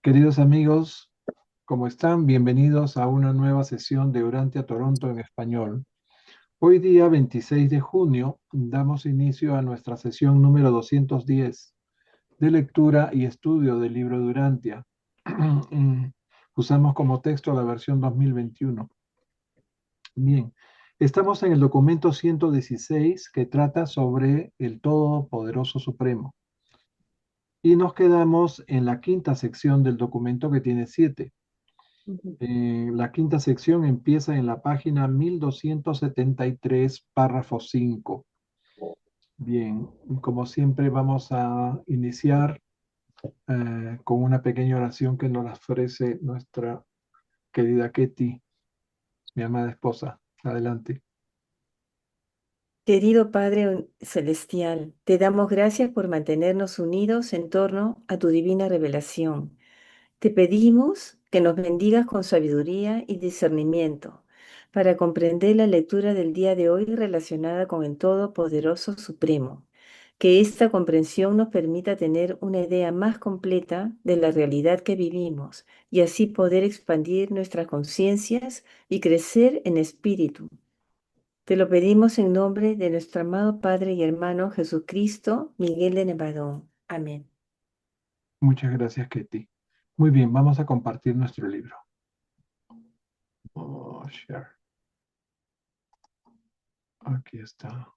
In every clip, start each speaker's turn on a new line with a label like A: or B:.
A: Queridos amigos, ¿cómo están? Bienvenidos a una nueva sesión de Urantia Toronto en español. Hoy día, 26 de junio, damos inicio a nuestra sesión número 210 de lectura y estudio del libro de Urantia. Usamos como texto la versión 2021. Bien, estamos en el documento 116 que trata sobre el Todopoderoso Supremo. Y nos quedamos en la quinta sección del documento que tiene 7.
B: Ujú.
A: La quinta sección empieza en la página 1273, párrafo 5. Bien, como siempre vamos a iniciar con una pequeña oración que nos ofrece nuestra querida Ketty, mi amada esposa. Adelante.
B: Querido Padre Celestial, te damos gracias por mantenernos unidos en torno a tu divina revelación. Te pedimos que nos bendigas con sabiduría y discernimiento para comprender la lectura del día de hoy relacionada con el Todopoderoso Supremo. Que esta comprensión nos permita tener una idea más completa de la realidad que vivimos y así poder expandir nuestras conciencias y crecer en espíritu. Te lo pedimos en nombre de nuestro amado Padre y hermano Jesucristo, Miguel de Nevadón. Amén.
A: Muchas gracias, Ketty. Muy bien, vamos a compartir nuestro libro. Oh, share. Aquí está.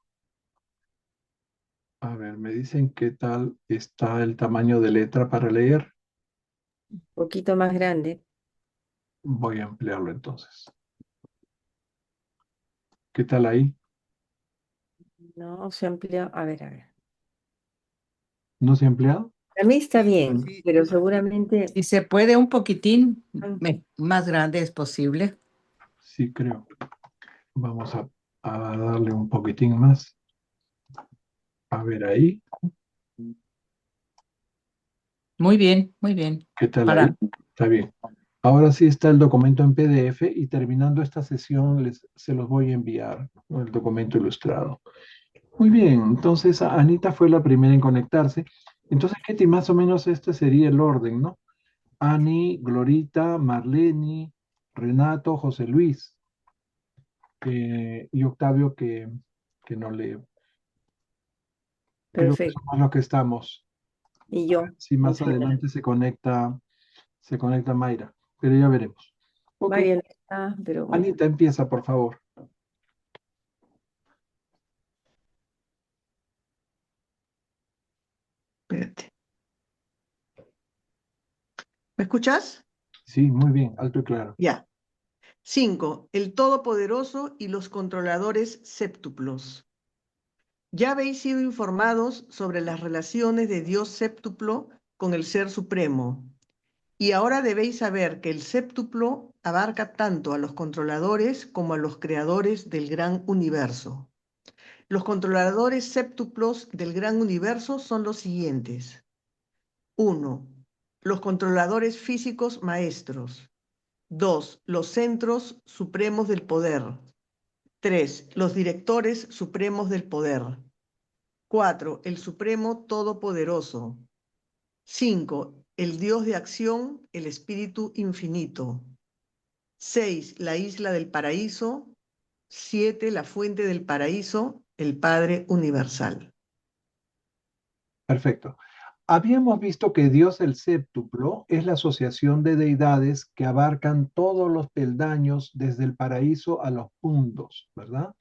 A: A ver, me dicen qué tal está el tamaño de letra para leer.
B: Un poquito más grande.
A: Voy a ampliarlo entonces. ¿Qué tal ahí?
B: No, se amplió. A ver, a ver.
A: ¿No se ha ampliado?
B: A mí está
C: Sí,
B: bien,
C: sí,
B: pero seguramente
C: si se puede un poquitín
B: ah,
C: más grande es posible.
A: Sí, creo. Vamos a darle un poquitín más. A ver ahí.
C: Muy bien, muy bien.
A: ¿Qué tal ahí?
C: Para,
A: Está bien. Ahora sí está el documento en PDF y terminando esta sesión se los voy a enviar, ¿no? El documento ilustrado. Muy bien, entonces Anita fue la primera en conectarse. Entonces, Ketty, más o menos este sería el orden, ¿no? Ani, Glorita, Marlene, Renato, José Luis y Octavio que no lee. Creo que
B: perfecto.
A: somos los que estamos.
B: Y yo,
A: Si
B: al
A: más
B: final.
A: adelante se conecta Mayra, pero ya veremos. Ok,
B: Mario no está, pero bueno.
A: Anita, empieza, por favor.
D: Espérate. ¿Me escuchas?
A: Sí, muy bien, alto y claro.
D: Ya. 5. El Todopoderoso y los controladores séptuplos. Ya habéis sido informados sobre las relaciones de Dios séptuplo con el Ser Supremo. Y ahora debéis saber que el séptuplo abarca tanto a los controladores como a los creadores del gran universo. Los controladores séptuplos del gran universo son los siguientes. 1. Los controladores físicos maestros. 2. Los centros supremos del poder. 3. Los directores supremos del poder. 4. El Supremo Todopoderoso. 5. El Dios de acción, el Espíritu Infinito. 6. La isla del paraíso. 7. La fuente del paraíso, el Padre Universal.
A: Perfecto. Habíamos visto que Dios el séptuplo es la asociación de deidades que abarcan todos los peldaños desde el paraíso a los mundos, ¿verdad?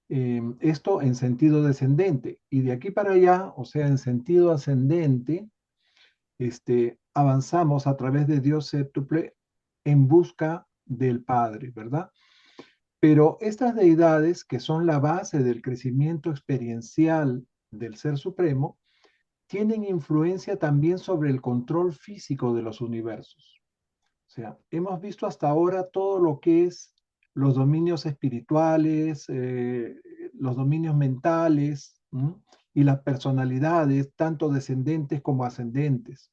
A: Esto en sentido descendente. Y de aquí para allá, o sea, en sentido ascendente, avanzamos a través de Dios séptuple en busca del Padre, ¿verdad? Pero estas deidades, que son la base del crecimiento experiencial del Ser Supremo, tienen influencia también sobre el control físico de los universos. O sea, hemos visto hasta ahora todo lo que es los dominios espirituales, los dominios mentales, ¿m? Y las personalidades, tanto descendentes como ascendentes.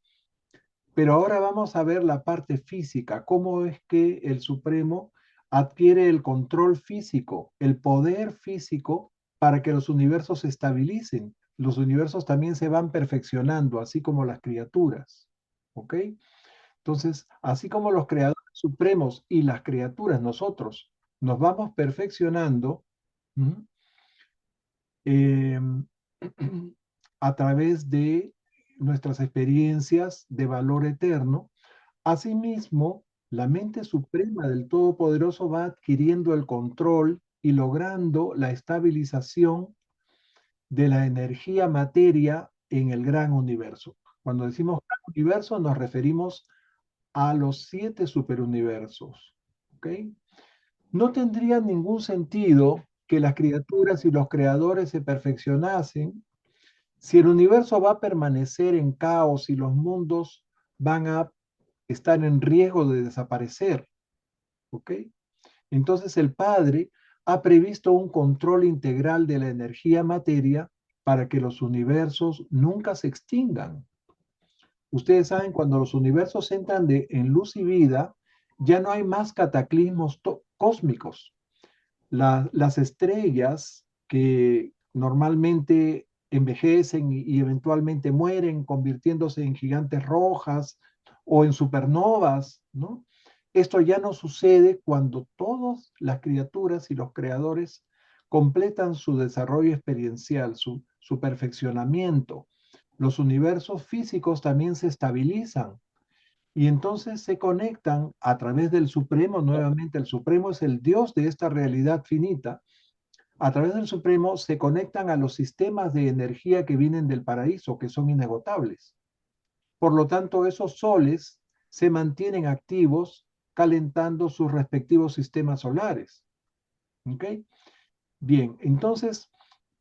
A: Pero ahora vamos a ver la parte física, cómo es que el Supremo adquiere el control físico, el poder físico para que los universos se estabilicen. Los universos también se van perfeccionando, así como las criaturas. ¿Ok? Entonces, así como los creadores supremos y las criaturas, nosotros nos vamos perfeccionando, ¿m? Eh, a través de nuestras experiencias de valor eterno. Asimismo, la mente suprema del Todopoderoso va adquiriendo el control y logrando la estabilización de la energía materia en el gran universo. Cuando decimos gran universo, nos referimos a los 7 superuniversos. ¿Ok? No tendría ningún sentido que las criaturas y los creadores se perfeccionasen si el universo va a permanecer en caos y los mundos van a estar en riesgo de desaparecer. ¿Ok? Entonces el Padre ha previsto un control integral de la energía materia para que los universos nunca se extingan. Ustedes saben, cuando los universos entran en luz y vida, ya no hay más cataclismos cósmicos. Las estrellas que normalmente envejecen y eventualmente mueren, convirtiéndose en gigantes rojas o en supernovas, ¿no? Esto ya no sucede cuando todas las criaturas y los creadores completan su desarrollo experiencial, su perfeccionamiento. Los universos físicos también se estabilizan y entonces se conectan a través del Supremo. Nuevamente, el Supremo es el Dios de esta realidad finita. A través del Supremo se conectan a los sistemas de energía que vienen del paraíso, que son inagotables. Por lo tanto, esos soles se mantienen activos calentando sus respectivos sistemas solares. ¿Ok? Bien, entonces,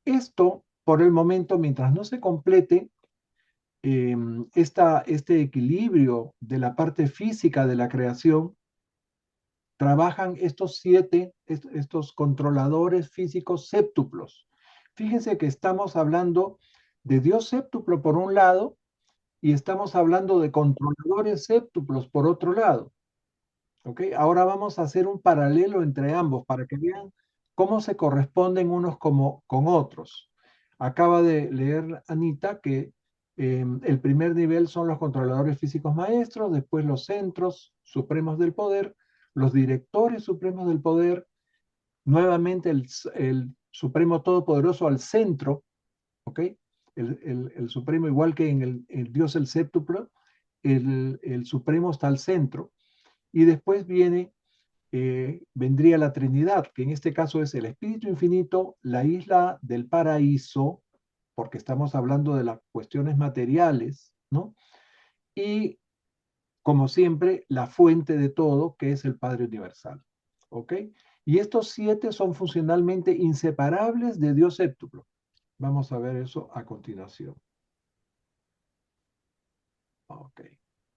A: esto por el momento, mientras no se complete este equilibrio de la parte física de la creación, trabajan estos controladores físicos séptuplos. Fíjense que estamos hablando de Dios séptuplo por un lado y estamos hablando de controladores séptuplos por otro lado. ¿Ok? Ahora vamos a hacer un paralelo entre ambos para que vean cómo se corresponden unos con otros. Acaba de leer Anita que el primer nivel son los controladores físicos maestros, después los centros supremos del poder, los directores supremos del poder, nuevamente el Supremo Todopoderoso al centro, ¿ok? El Supremo, igual que en el Dios el séptuplo, el Supremo está al centro. Y después vendría la Trinidad, que en este caso es el Espíritu Infinito, la isla del paraíso, porque estamos hablando de las cuestiones materiales, ¿no? Y, como siempre, la fuente de todo, que es el Padre Universal, ¿ok? Y estos 7 son funcionalmente inseparables de Dios séptuplo. Vamos a ver eso a continuación. Ok.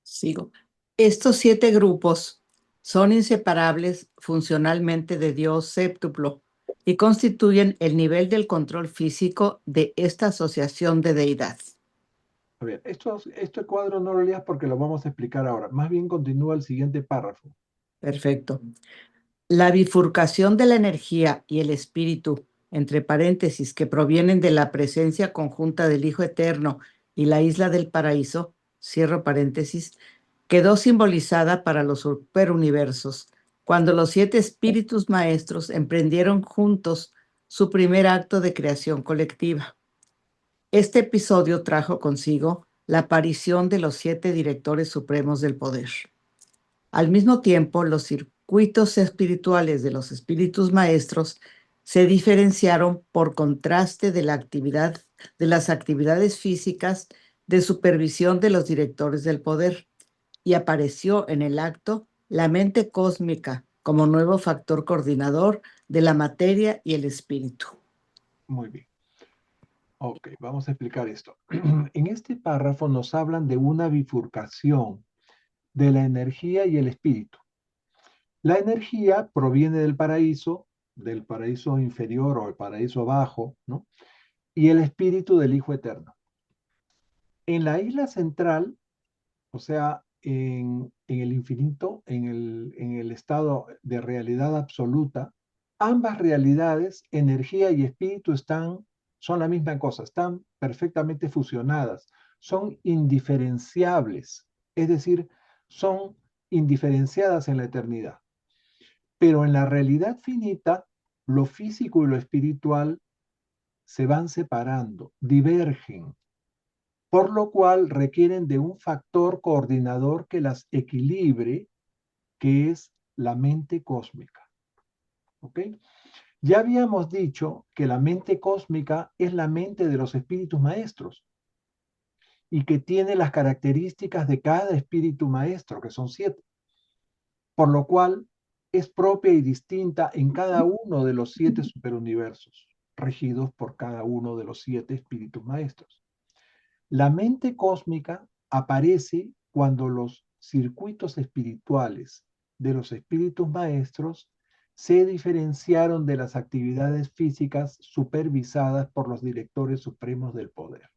C: Sigo. Estos 7 grupos son inseparables funcionalmente de Dios séptuplo y constituyen el nivel del control físico de esta asociación de deidad.
A: A ver, este cuadro no lo leas porque lo vamos a explicar ahora. Más bien continúa el siguiente párrafo.
C: Perfecto. La bifurcación de la energía y el espíritu, entre paréntesis, que provienen de la presencia conjunta del Hijo Eterno y la isla del paraíso, cierro paréntesis, quedó simbolizada para los superuniversos cuando los 7 espíritus maestros emprendieron juntos su primer acto de creación colectiva. Este episodio trajo consigo la aparición de los 7 directores supremos del poder. Al mismo tiempo, los circuitos espirituales de los espíritus maestros se diferenciaron por contraste de las actividades físicas de supervisión de los directores del poder, y apareció en el acto la mente cósmica como nuevo factor coordinador de la materia y el espíritu.
A: Muy bien. Ok, vamos a explicar esto. En este párrafo nos hablan de una bifurcación de la energía y el espíritu. La energía proviene del paraíso inferior o el paraíso bajo, ¿no? Y el espíritu del Hijo Eterno. En la isla central, o sea, en el infinito, en el estado de realidad absoluta, ambas realidades, energía y espíritu, son la misma cosa, están perfectamente fusionadas, son indiferenciables, es decir, son indiferenciadas en la eternidad. Pero en la realidad finita, lo físico y lo espiritual se van separando, divergen, por lo cual requieren de un factor coordinador que las equilibre, que es la mente cósmica. ¿Ok? Ya habíamos dicho que la mente cósmica es la mente de los espíritus maestros y que tiene las características de cada espíritu maestro, que son 7, por lo cual es propia y distinta en cada uno de los 7 superuniversos, regidos por cada uno de los 7 espíritus maestros. La mente cósmica aparece cuando los circuitos espirituales de los espíritus maestros se diferenciaron de las actividades físicas supervisadas por los directores supremos del poder.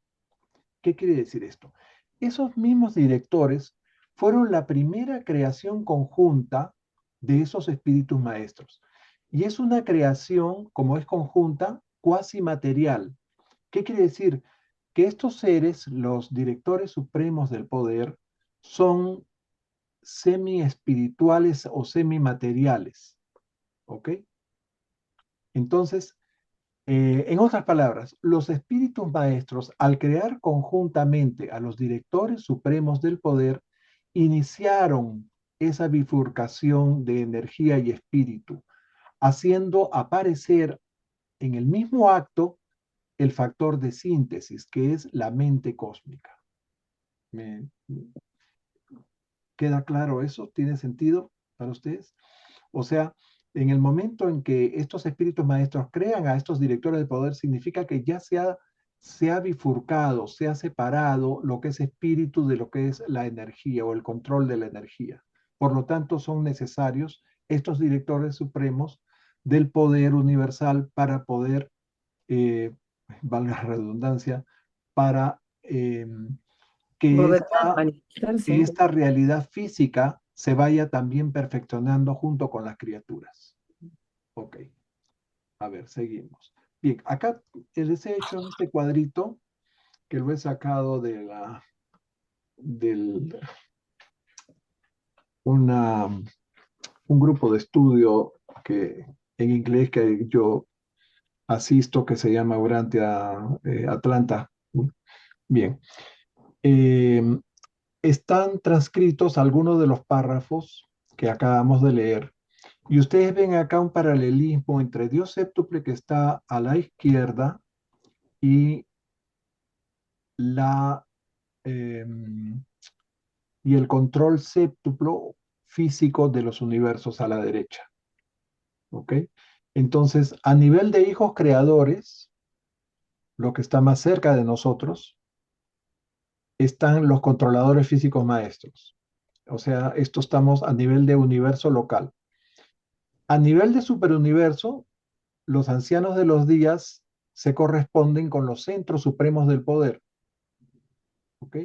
A: ¿Qué quiere decir esto? Esos mismos directores fueron la primera creación conjunta de esos espíritus maestros. Y es una creación, como es conjunta, cuasi material. ¿Qué quiere decir? Que estos seres, los directores supremos del poder, son semi-espirituales o semi-materiales. ¿Ok? Entonces, en otras palabras, los espíritus maestros, al crear conjuntamente a los directores supremos del poder, iniciaron esa bifurcación de energía y espíritu, haciendo aparecer en el mismo acto el factor de síntesis, que es la mente cósmica. ¿Me queda claro eso? ¿Tiene sentido para ustedes? O sea, en el momento en que estos espíritus maestros crean a estos directores de poder, significa que ya se ha bifurcado, se ha separado lo que es espíritu de lo que es la energía o el control de la energía. Por lo tanto, son necesarios estos directores supremos del poder universal para poder, valga la redundancia, para que
B: Gobernar, manifestarse.
A: esta realidad física se vaya también perfeccionando junto con las criaturas. Ok, a ver, seguimos. Bien, acá les he hecho este cuadrito que lo he sacado de del, un grupo de estudio que, en inglés que yo asisto, que se llama Urantia Atlanta. Bien, eh, están transcritos algunos de los párrafos que acabamos de leer. Y ustedes ven acá un paralelismo entre Dios séptuple, que está a la izquierda, y, la, eh, y el control séptuplo físico de los universos a la derecha. ¿Ok? Entonces, a nivel de hijos creadores, lo que está más cerca de nosotros, están los controladores físicos maestros. O sea, esto estamos a nivel de universo local. A nivel de superuniverso, los ancianos de los días se corresponden con los centros supremos del poder. ¿Ok?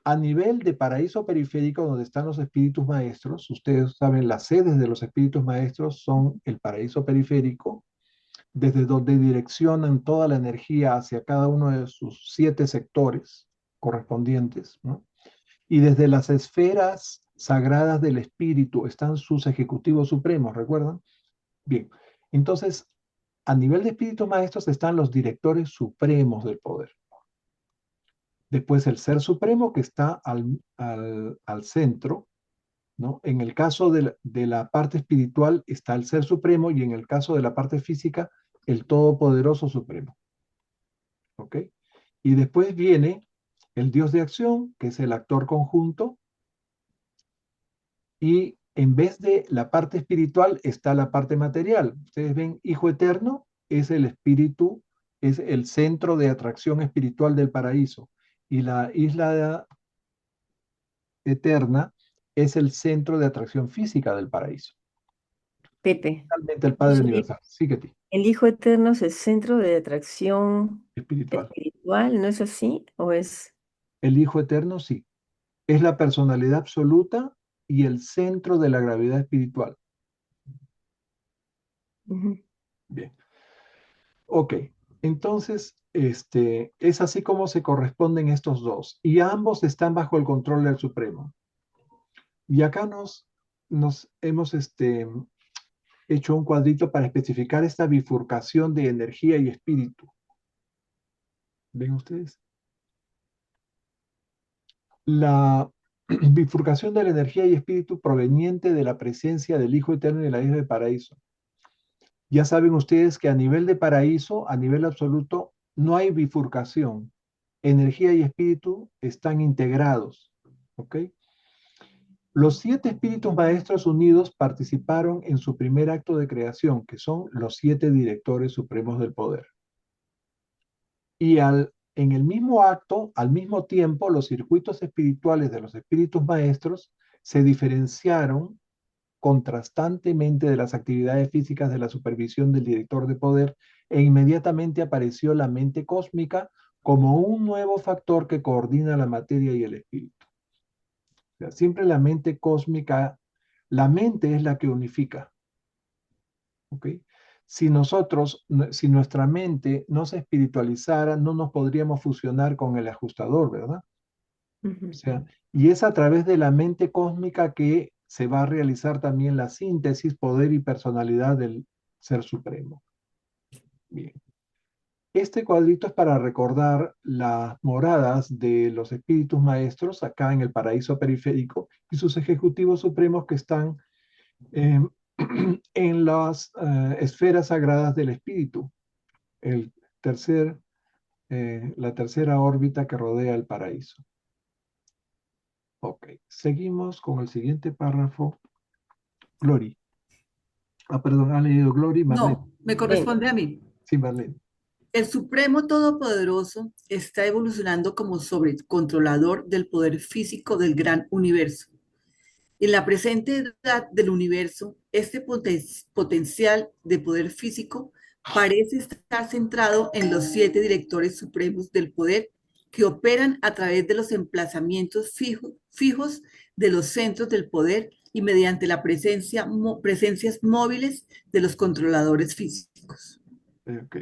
A: A nivel de paraíso periférico, donde están los espíritus maestros, ustedes saben, las sedes de los espíritus maestros son el paraíso periférico, desde donde direccionan toda la energía hacia cada uno de sus 7 sectores correspondientes, ¿no? Y desde las esferas sagradas del espíritu están sus ejecutivos supremos, ¿recuerdan? Bien, entonces, a nivel de espíritus maestros están los directores supremos del poder. Después el ser supremo, que está al centro, ¿no? En el caso de la parte espiritual está el ser supremo, y en el caso de la parte física, el todopoderoso supremo. ¿Ok? Y después viene el Dios de acción, que es el actor conjunto, y en vez de la parte espiritual está la parte material. Ustedes ven, Hijo Eterno es el espíritu, es el centro de atracción espiritual del paraíso. Y la isla eterna es el centro de atracción física del paraíso.
B: Pepe,
A: Realmente el Padre
B: entonces,
A: Universal. Síguete.
B: el Hijo Eterno es el centro de atracción
A: Espiritual.
B: espiritual, ¿no es así? ¿O es?
A: El Hijo Eterno, sí. Es la personalidad absoluta y el centro de la gravedad espiritual.
B: Ujú.
A: Bien. Ok. Entonces, es así como se corresponden estos dos. Y ambos están bajo el control del Supremo. Y acá nos hemos hecho un cuadrito para especificar esta bifurcación de energía y espíritu. ¿Ven ustedes? La bifurcación de la energía y espíritu proveniente de la presencia del Hijo Eterno en la isla del paraíso. Ya saben ustedes que a nivel de paraíso, a nivel absoluto, no hay bifurcación. Energía y espíritu están integrados. ¿Ok? Los 7 espíritus maestros unidos participaron en su primer acto de creación, que son los 7 directores supremos del poder. Y en el mismo acto, al mismo tiempo, los circuitos espirituales de los espíritus maestros se diferenciaron contrastantemente de las actividades físicas de la supervisión del director de poder e inmediatamente apareció la mente cósmica como un nuevo factor que coordina la materia y el espíritu. O sea, siempre la mente cósmica, la mente es la que unifica. ¿Ok? Si si nuestra mente no se espiritualizara, no nos podríamos fusionar con el ajustador, ¿verdad? O sea, y es a través de la mente cósmica que se va a realizar también la síntesis, poder y personalidad del Ser Supremo. Bien. Este cuadrito es para recordar las moradas de los espíritus maestros acá en el paraíso periférico y sus ejecutivos supremos que están eh, en las esferas sagradas del espíritu, el la tercera órbita que rodea el paraíso. Ok, seguimos con el siguiente párrafo. Glory. Ah, perdón, ha leído Glory, Marlene.
E: No, me corresponde a mí.
A: Sí, Marlene.
E: El Supremo Todopoderoso está evolucionando como sobrecontrolador del poder físico del gran universo. En la presente edad del universo, este potencial de poder físico parece estar centrado en los 7 directores supremos del poder que operan a través de los emplazamientos fijos de los centros del poder y mediante la presencias móviles de los controladores físicos.
A: Ok.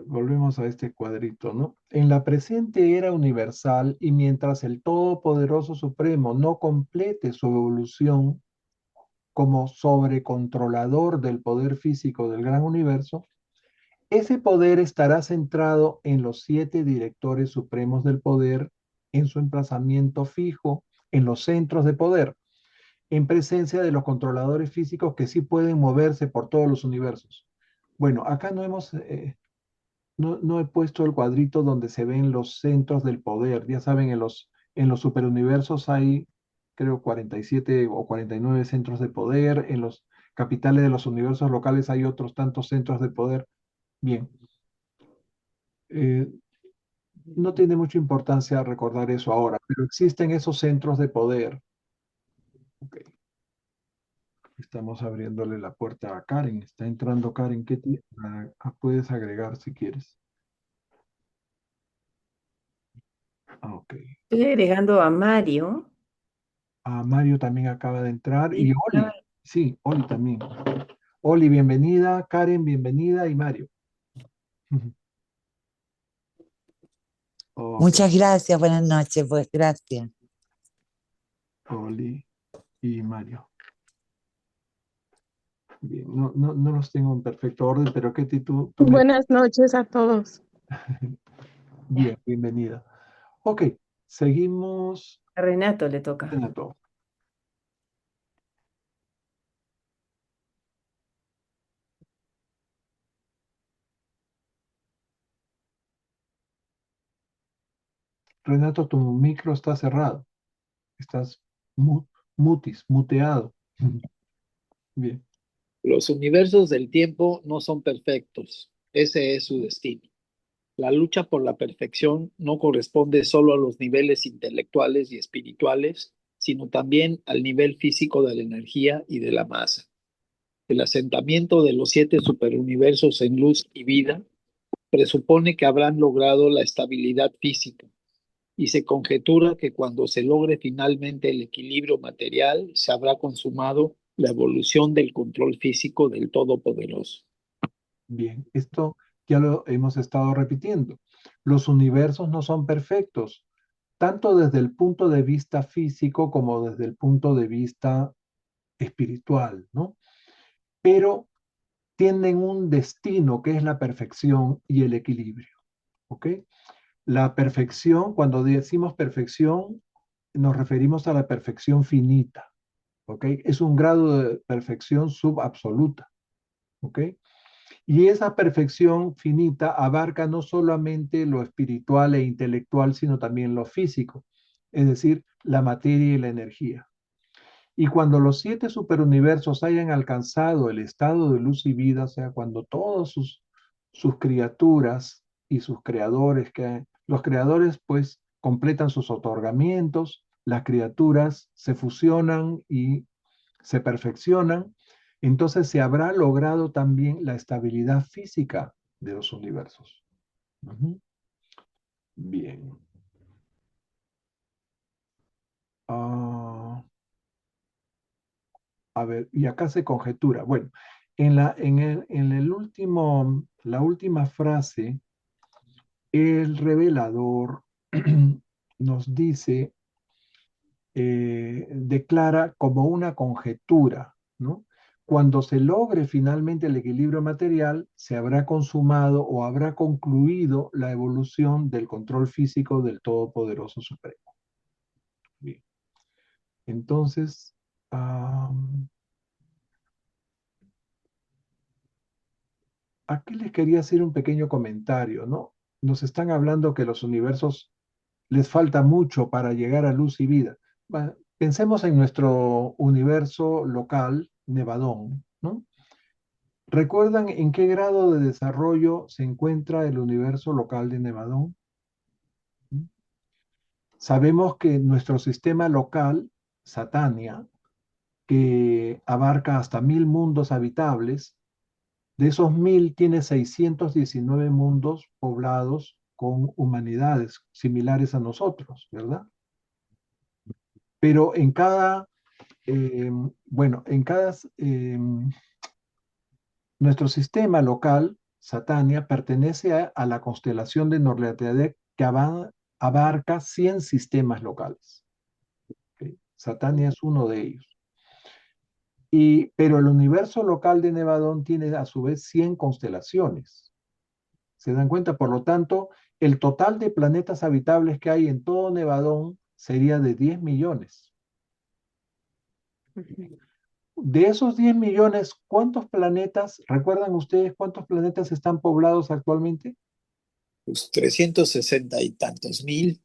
A: Volvemos a este cuadrito, ¿no? En la presente era universal y mientras el Todopoderoso Supremo no complete su evolución como sobrecontrolador del poder físico del gran universo, ese poder estará centrado en los 7 directores supremos del poder, en su emplazamiento fijo, en los centros de poder, en presencia de los controladores físicos que sí pueden moverse por todos los universos. Bueno, acá no he puesto el cuadrito donde se ven los centros del poder. Ya saben, en los superuniversos hay, creo, 47 o 49 centros de poder. En los capitales de los universos locales hay otros tantos centros de poder. Bien. No tiene mucha importancia recordar eso ahora, pero existen esos centros de poder. Ok. Estamos abriéndole la puerta a Karen. Está entrando Karen. Puedes agregar si quieres. Ok.
B: Estoy agregando a Mario.
A: A Mario también acaba de entrar. Y
B: Sí,
A: Oli. Sí, Oli también. Oli, bienvenida. Karen, bienvenida. Y Mario. Ok.
F: Muchas gracias, buenas noches, pues gracias.
A: Oli y Mario. Bien, no los tengo en perfecto orden, pero Ketty, tú
G: Buenas noches a todos.
A: Bien, bienvenida. Ok, seguimos.
B: A Renato le toca.
A: Renato. Renato, tu micro está cerrado. Estás muteado. Bien.
H: Los universos del tiempo no son perfectos. Ese es su destino. La lucha por la perfección no corresponde solo a los niveles intelectuales y espirituales, sino también al nivel físico de la energía y de la masa. El asentamiento de los 7 superuniversos en luz y vida presupone que habrán logrado la estabilidad física y se conjetura que cuando se logre finalmente el equilibrio material, se habrá consumado la evolución del control físico del Todopoderoso.
A: Bien, esto ya lo hemos estado repitiendo. Los universos no son perfectos. tanto desde el punto de vista físico como desde el punto de vista espiritual, ¿no? Pero tienen un destino que es la perfección y el equilibrio, ¿ok? La perfección, cuando decimos perfección, nos referimos a la perfección finita, ¿ok? Es un grado de perfección subabsoluta, ¿ok? Y esa perfección finita abarca no solamente lo espiritual e intelectual, sino también lo físico, es decir, la materia y la energía. Y cuando los 7 superuniversos hayan alcanzado el estado de luz y vida, o sea, cuando todos sus criaturas y sus creadores, que los creadores pues completan sus otorgamientos, las criaturas se fusionan y se perfeccionan, entonces se habrá logrado también la estabilidad física de los universos. Ujú. Bien. Ah, a ver, y acá se conjetura. Bueno, la última frase, el revelador nos dice, declara como una conjetura, ¿no? Cuando se logre finalmente el equilibrio material, se habrá consumado o habrá concluido la evolución del control físico del Todopoderoso Supremo. Bien. Entonces, aquí les quería hacer un pequeño comentario, ¿no? Nos están hablando que los universos les falta mucho para llegar a luz y vida. Pensemos en nuestro universo local, Nevadón, ¿no? ¿Recuerdan en qué grado de desarrollo se encuentra el universo local de Nevadón? Sabemos que nuestro sistema local, Satania, que abarca hasta 1000 mundos habitables, de esos 1000 tiene 619 mundos poblados con humanidades similares a nosotros, ¿verdad? Pero en cada, bueno, en cada, nuestro sistema local, Satania, pertenece a la constelación de Norleatedec que abarca 100 sistemas locales. ¿Ok? Satania es uno de ellos. Pero el universo local de Nevadón tiene a su vez 100 constelaciones. ¿Se dan cuenta? Por lo tanto, el total de planetas habitables que hay en todo Nevadón sería de 10 millones. De esos 10 millones, ¿cuántos planetas, recuerdan ustedes cuántos planetas están poblados actualmente?
H: Pues 360 y tantos mil.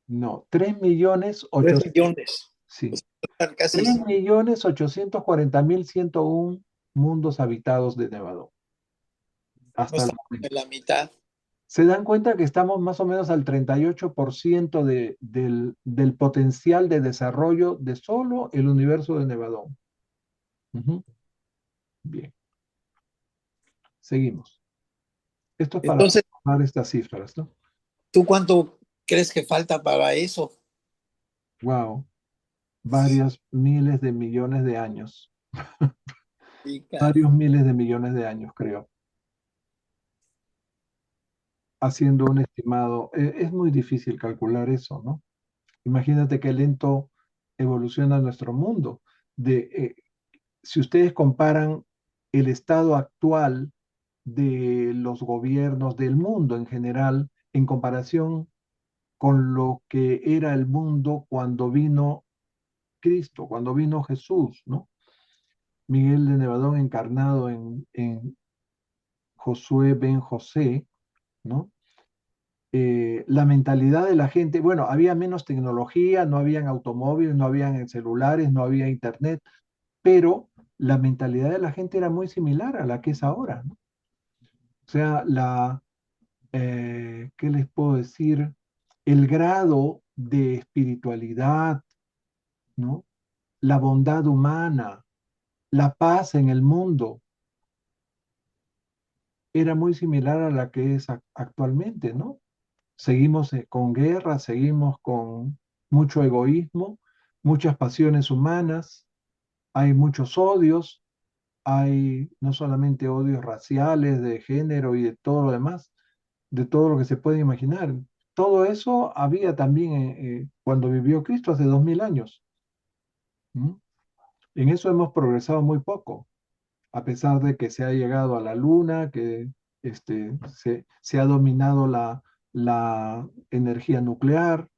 A: No, 3 millones
H: 3
A: 800,
H: millones.
A: sí,
H: Pues están casi
A: 3 millones 840.101 mundos habitados de Nevadón.
H: no
A: Hasta el
H: estamos
A: momento.
H: en la mitad.
A: Se dan cuenta que estamos más o menos al 38% del potencial de desarrollo de solo el universo de Nevadón. Ujú. Bien, seguimos. Esto es para
H: Entonces,
A: tomar estas cifras, ¿no?
H: ¿tú cuánto crees que falta para eso?
A: Wow, varios miles de millones de años.
H: Y,
A: Varios miles de millones de años, creo. Haciendo un estimado, es muy difícil calcular eso, ¿no? Imagínate qué lento evoluciona nuestro mundo. Si ustedes comparan el estado actual de los gobiernos del mundo en general en comparación con lo que era el mundo cuando vino Cristo, cuando vino Jesús, ¿no? Miguel de Nevadón encarnado en Josué ben José, ¿no? La mentalidad de la gente, bueno, había menos tecnología, no habían automóviles, no habían celulares, no había internet, pero la mentalidad de la gente era muy similar a la que es ahora, ¿no? O sea, ¿qué les puedo decir? El grado de espiritualidad, ¿no? La bondad humana, la paz en el mundo, era muy similar a la que es actualmente, ¿no? Seguimos con guerra, seguimos con mucho egoísmo, muchas pasiones humanas, hay muchos odios, hay no solamente odios raciales, de género y de todo lo demás, de todo lo que se puede imaginar. todo eso había también cuando vivió Cristo hace 2000 años. ¿Mm? En eso hemos progresado muy poco, a pesar de que se ha llegado a la luna, que se ha dominado la energía nuclear.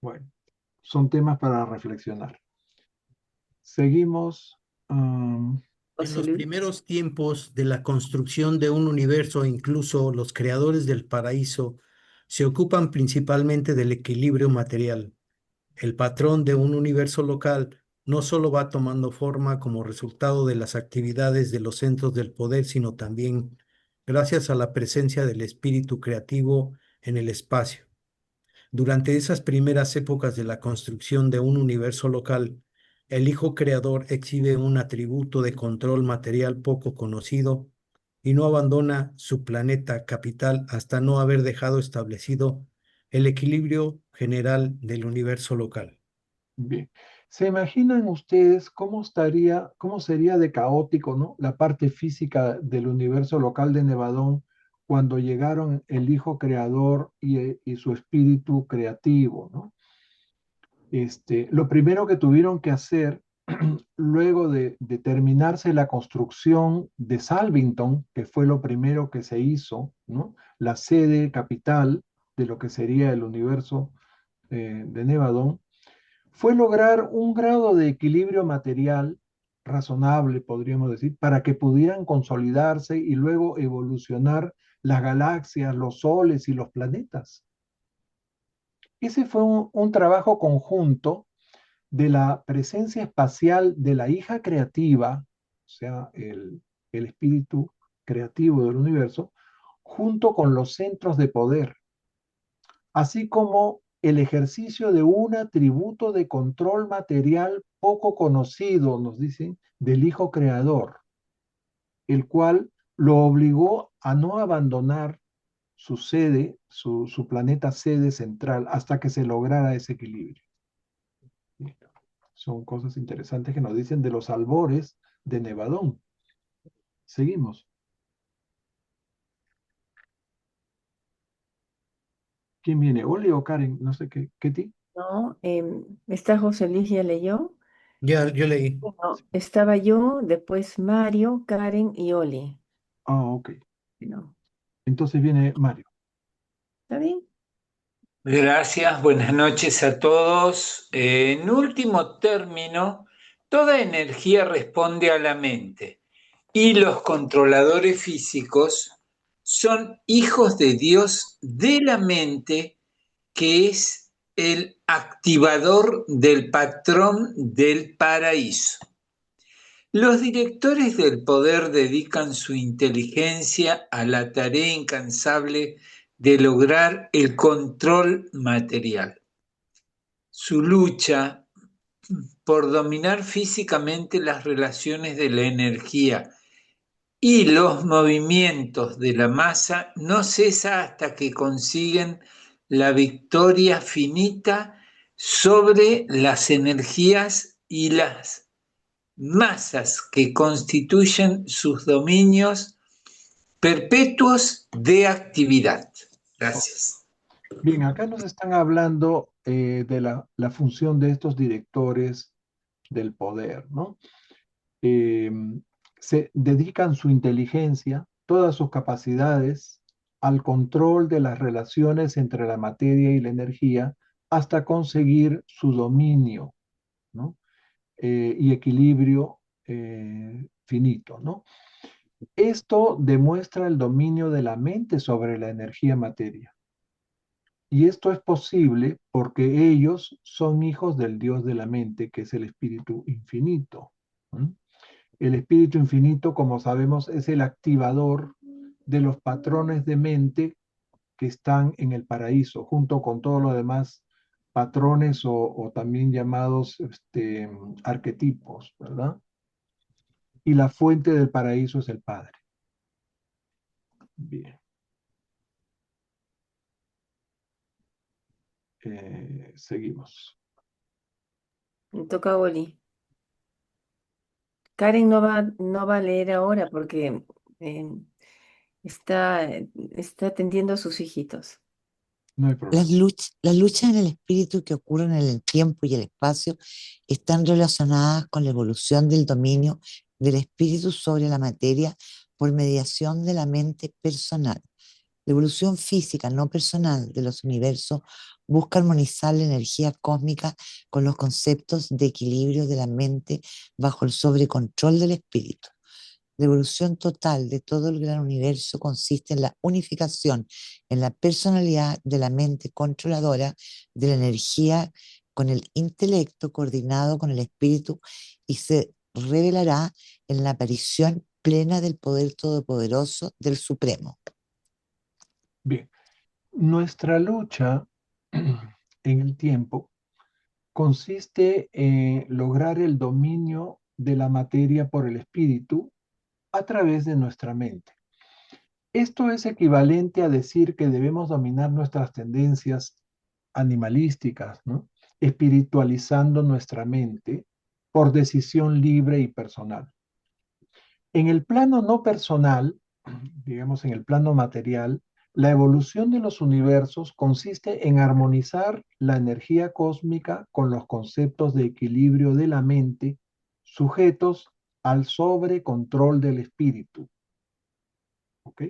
A: Bueno, son temas para reflexionar. Seguimos.
I: En
B: José
I: los
B: Luis.
I: primeros tiempos de la construcción de un universo, incluso los creadores del paraíso se ocupan principalmente del equilibrio material. El patrón de un universo local no solo va tomando forma como resultado de las actividades de los centros del poder, sino también gracias a la presencia del espíritu creativo en el espacio. Durante esas primeras épocas de la construcción de un universo local, el Hijo Creador exhibe un atributo de control material poco conocido y no abandona su planeta capital hasta no haber dejado establecido el equilibrio general del universo local.
A: Bien. ¿Se imaginan ustedes cómo sería de caótico, ¿no? La parte física del universo local de Nevadón cuando llegaron el Hijo Creador y su espíritu creativo, ¿no? Lo primero que tuvieron que hacer, luego de terminarse la construcción de Salvington, que fue lo primero que se hizo, ¿no? La sede capital de lo que sería el universo de Nevadón, fue lograr un grado de equilibrio material razonable, podríamos decir, para que pudieran consolidarse y luego evolucionar las galaxias, los soles y los planetas. Ese fue un trabajo conjunto de la presencia espacial de la hija creativa, o sea, el espíritu creativo del universo, junto con los centros de poder, así como el ejercicio de un atributo de control material poco conocido, nos dicen, del Hijo Creador, el cual lo obligó a no abandonar su sede, su planeta sede central, hasta que se lograra ese equilibrio. Son cosas interesantes que nos dicen de los albores de Nevadón. Seguimos. ¿Quién viene? ¿Oli o Karen? No sé qué ti.
B: No, está José Luis, ya leyó.
I: Ya, yo leí.
B: Bueno, estaba yo, después Mario, Karen y Oli.
A: Ah, ok.
B: No,
A: Entonces viene Mario.
B: ¿está bien?
J: Gracias, buenas noches a todos. En último término, toda energía responde a la mente y los controladores físicos son hijos de Dios de la mente, que es el activador del patrón del paraíso. Los directores del poder dedican su inteligencia a la tarea incansable de lograr el control material. Su lucha por dominar físicamente las relaciones de la energía y los movimientos de la masa no cesa hasta que consiguen la victoria finita sobre las energías y las masas que constituyen sus dominios perpetuos de actividad. Gracias.
A: Bien, acá nos están hablando de la función de estos directores del poder, ¿no? Eh, Se dedican su inteligencia, todas sus capacidades al control de las relaciones entre la materia y la energía hasta conseguir su dominio, ¿no? Y equilibrio finito, ¿no? Esto demuestra el dominio de la mente sobre la energía materia. Y esto es posible porque ellos son hijos del Dios de la mente, que es el Espíritu Infinito. ¿Mm? El Espíritu Infinito, como sabemos, es el activador de los patrones de mente que están en el paraíso, junto con todos los demás patrones o también llamados arquetipos, ¿verdad? Y la fuente del paraíso es el Padre. Bien. Seguimos.
B: Me toca a Oli. Karen no va a leer ahora porque Está atendiendo a sus hijitos.
A: No hay problema.
F: Las luchas en el espíritu que ocurren en el tiempo y el espacio están relacionadas con la evolución del dominio del espíritu sobre la materia por mediación de la mente personal. La evolución física no personal de los universos busca armonizar la energía cósmica con los conceptos de equilibrio de la mente bajo el sobrecontrol del espíritu. La evolución total de todo el gran universo consiste en la unificación en la personalidad de la mente controladora de la energía con el intelecto coordinado con el espíritu y se revelará en la aparición plena del poder todopoderoso del Supremo.
A: Bien, nuestra lucha en el tiempo consiste en lograr el dominio de la materia por el espíritu a través de nuestra mente. Esto es equivalente a decir que debemos dominar nuestras tendencias animalísticas, ¿no? Espiritualizando nuestra mente por decisión libre y personal. En el plano no personal, digamos en el plano material, la evolución de los universos consiste en armonizar la energía cósmica con los conceptos de equilibrio de la mente sujetos al sobrecontrol del espíritu. ¿Ok?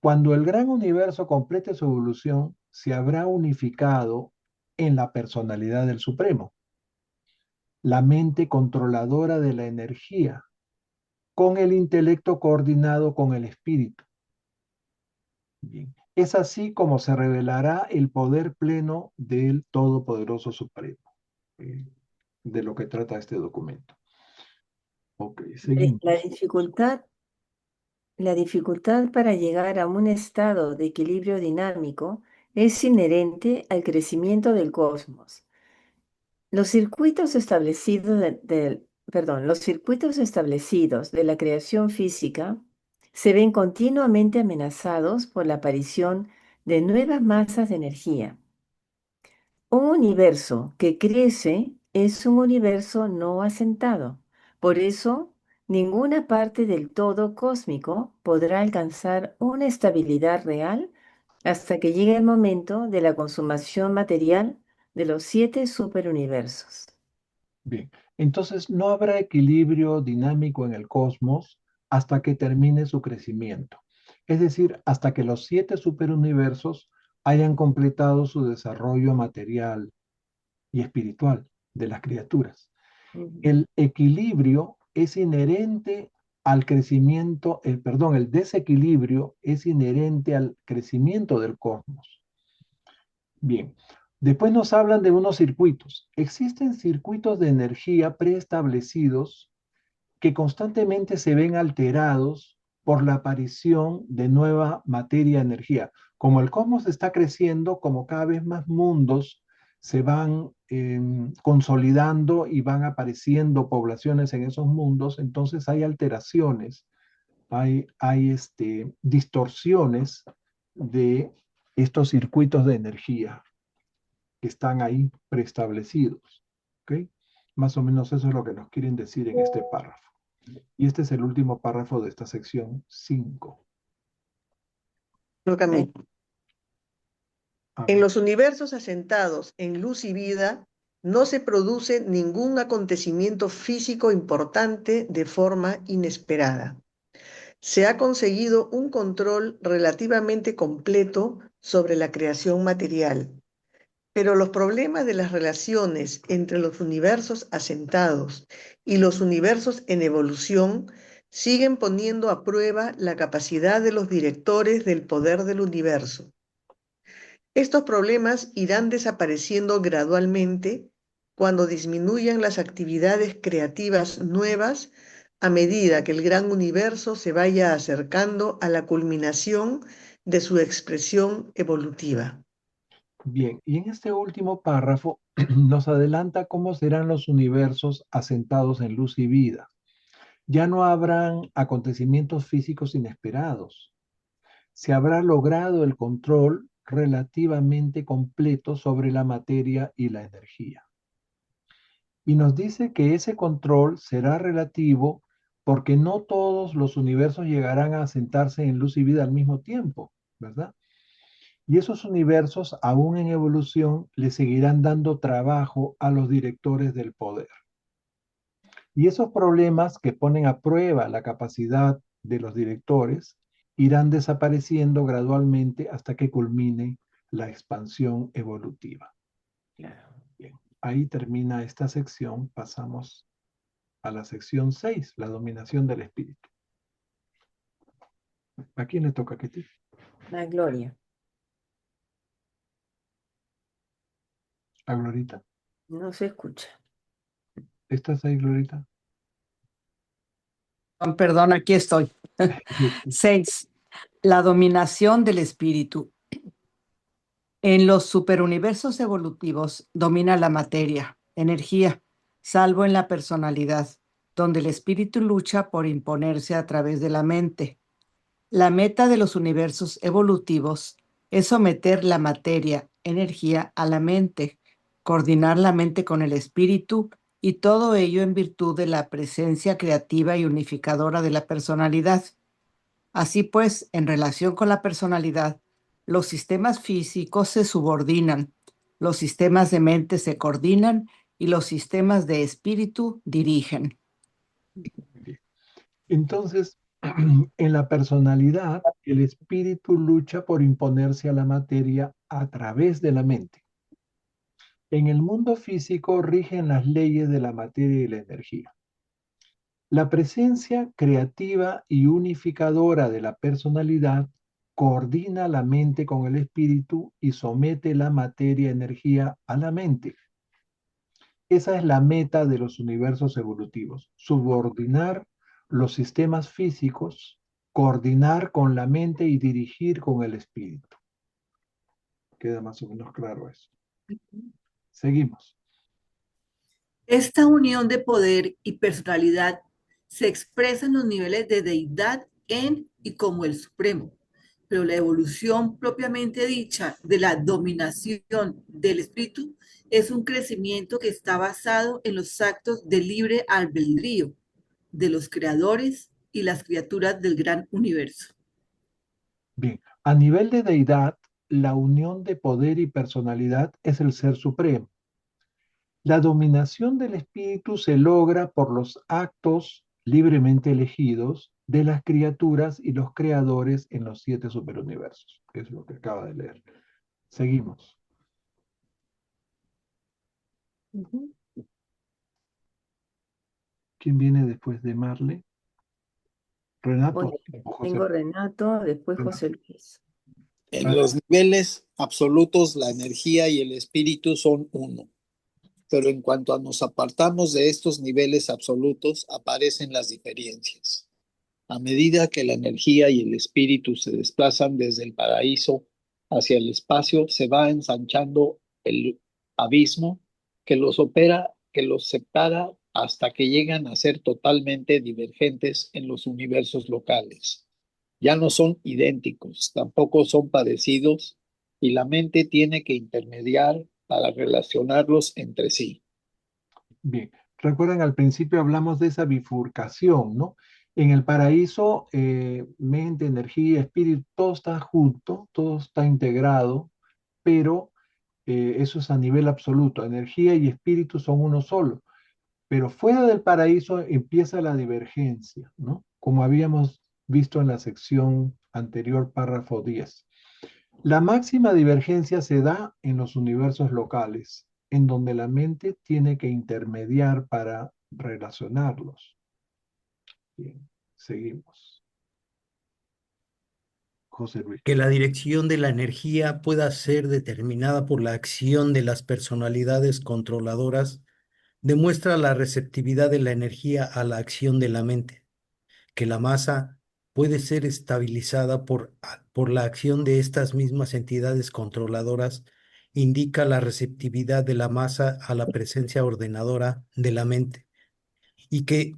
A: Cuando el gran universo complete su evolución, se habrá unificado en la personalidad del Supremo, la mente controladora de la energía, con el intelecto coordinado con el espíritu. Bien. Es así como se revelará el poder pleno del Todopoderoso Supremo, de lo que trata este documento. Ok, seguimos.
B: La dificultad para llegar a un estado de equilibrio dinámico es inherente al crecimiento del cosmos. Los circuitos establecidos los circuitos establecidos de la creación física se ven continuamente amenazados por la aparición de nuevas masas de energía. Un universo que crece es un universo no asentado. Por eso, ninguna parte del todo cósmico podrá alcanzar una estabilidad real hasta que llegue el momento de la consumación material de los 7 superuniversos.
A: Bien, entonces no habrá equilibrio dinámico en el cosmos hasta que termine su crecimiento. Es decir, hasta que los 7 superuniversos hayan completado su desarrollo material y espiritual de las criaturas. El equilibrio es inherente al crecimiento, el desequilibrio es inherente al crecimiento del cosmos. Bien, después nos hablan de unos circuitos. Existen circuitos de energía preestablecidos que constantemente se ven alterados por la aparición de nueva materia-energía. Como el cosmos está creciendo, como cada vez más mundos se van consolidando y van apareciendo poblaciones en esos mundos, entonces hay alteraciones, hay distorsiones de estos circuitos de energía que están ahí preestablecidos. ¿Ok? Más o menos eso es lo que nos quieren decir en este párrafo. Y este es el último párrafo de esta sección 5.
D: Toca a mí.
A: A
D: En
A: ver.
D: los universos asentados en luz y vida, no se produce ningún acontecimiento físico importante de forma inesperada. Se ha conseguido un control relativamente completo sobre la creación material, pero los problemas de las relaciones entre los universos asentados y los universos en evolución siguen poniendo a prueba la capacidad de los directores del poder del universo. Estos problemas irán desapareciendo gradualmente cuando disminuyan las actividades creativas nuevas a medida que el gran universo se vaya acercando a la culminación de su expresión evolutiva.
A: Bien, y en este último párrafo nos adelanta cómo serán los universos asentados en luz y vida. Ya no habrán acontecimientos físicos inesperados. Se habrá logrado el control relativamente completo sobre la materia y la energía. Y nos dice que ese control será relativo porque no todos los universos llegarán a asentarse en luz y vida al mismo tiempo, ¿verdad? Y esos universos, aún en evolución, le seguirán dando trabajo a los directores del poder. Y esos problemas que ponen a prueba la capacidad de los directores irán desapareciendo gradualmente hasta que culmine la expansión evolutiva. Bien, ahí termina esta sección. Pasamos a la sección 6, la dominación del espíritu. ¿A quién le toca, Ketty?
B: La gloria.
A: ¿A Glorita?
B: No se escucha.
A: ¿Estás ahí, Glorita?
C: Perdón, aquí estoy. 6. La dominación del espíritu. En los superuniversos evolutivos domina la materia, energía, salvo en la personalidad, donde el espíritu lucha por imponerse a través de la mente. La meta de los universos evolutivos es someter la materia, energía, a la mente, coordinar la mente con el espíritu, y todo ello en virtud de la presencia creativa y unificadora de la personalidad. Así pues, en relación con la personalidad, los sistemas físicos se subordinan, los sistemas de mente se coordinan y los sistemas de espíritu dirigen.
A: Entonces, en la personalidad, el espíritu lucha por imponerse a la materia a través de la mente. En el mundo físico rigen las leyes de la materia y la energía. La presencia creativa y unificadora de la personalidad coordina la mente con el espíritu y somete la materia-energía a la mente. Esa es la meta de los universos evolutivos: subordinar los sistemas físicos, coordinar con la mente y dirigir con el espíritu. Queda más o menos claro eso. Seguimos.
E: Esta unión de poder y personalidad se expresa en los niveles de deidad en y como el Supremo, pero la evolución propiamente dicha de la dominación del espíritu es un crecimiento que está basado en los actos de libre albedrío de los creadores y las criaturas del gran universo.
A: Bien, a nivel de deidad, la unión de poder y personalidad es el ser supremo. La dominación del espíritu se logra por los actos libremente elegidos de las criaturas y los creadores en los 7 superuniversos. Es lo que acaba de leer. Seguimos. ¿Quién viene después de Marle? ¿Renato
B: Oye,
A: o José?
B: tengo Renato, después
A: Renato.
B: José Luis.
H: En los niveles absolutos, la energía y el espíritu son uno. Pero en cuanto nos apartamos de estos niveles absolutos, aparecen las diferencias. A medida que la energía y el espíritu se desplazan desde el paraíso hacia el espacio, se va ensanchando el abismo que los separa hasta que llegan a ser totalmente divergentes en los universos locales. Ya no son idénticos, tampoco son parecidos, y la mente tiene que intermediar para relacionarlos entre sí.
A: Bien, recuerden, al principio hablamos de esa bifurcación, ¿no? En el paraíso, mente, energía, espíritu, todo está junto, todo está integrado, pero eso es a nivel absoluto. Energía y espíritu son uno solo. Pero fuera del paraíso empieza la divergencia, ¿no? Como habíamos visto en la sección anterior, párrafo 10. La máxima divergencia se da en los universos locales, en donde la mente tiene que intermediar para relacionarlos. Bien, seguimos. José Luis.
I: Que la dirección de la energía pueda ser determinada por la acción de las personalidades controladoras demuestra la receptividad de la energía a la acción de la mente, que la masa puede ser estabilizada por la acción de estas mismas entidades controladoras, indica la receptividad de la masa a la presencia ordenadora de la mente, y que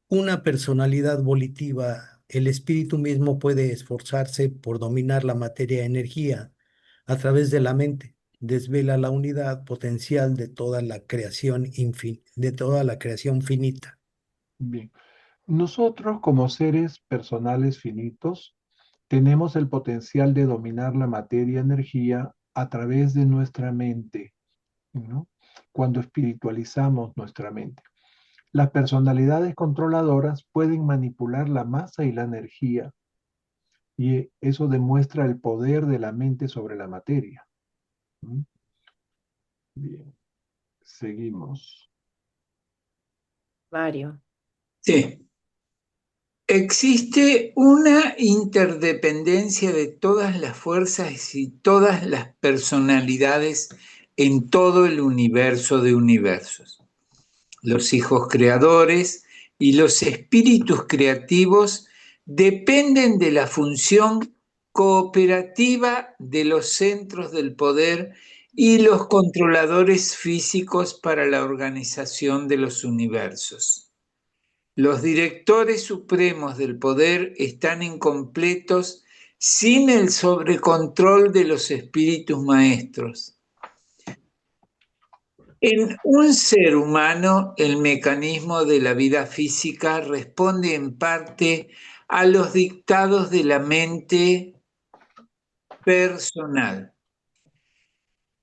I: una personalidad volitiva, el espíritu mismo, puede esforzarse por dominar la materia-energía a través de la mente. Desvela la unidad potencial de toda la creación finita.
A: Bien. Nosotros, como seres personales finitos, tenemos el potencial de dominar la materia-energía a través de nuestra mente, ¿no? Cuando espiritualizamos nuestra mente. Las personalidades controladoras pueden manipular la masa y la energía, y eso demuestra el poder de la mente sobre la materia. ¿Mm? Bien, seguimos.
B: Mario.
J: Sí. Existe una interdependencia de todas las fuerzas y todas las personalidades en todo el universo de universos. Los hijos creadores y los espíritus creativos dependen de la función cooperativa de los centros del poder y los controladores físicos para la organización de los universos. Los directores supremos del poder están incompletos sin el sobrecontrol de los espíritus maestros. En un ser humano, el mecanismo de la vida física responde en parte a los dictados de la mente personal.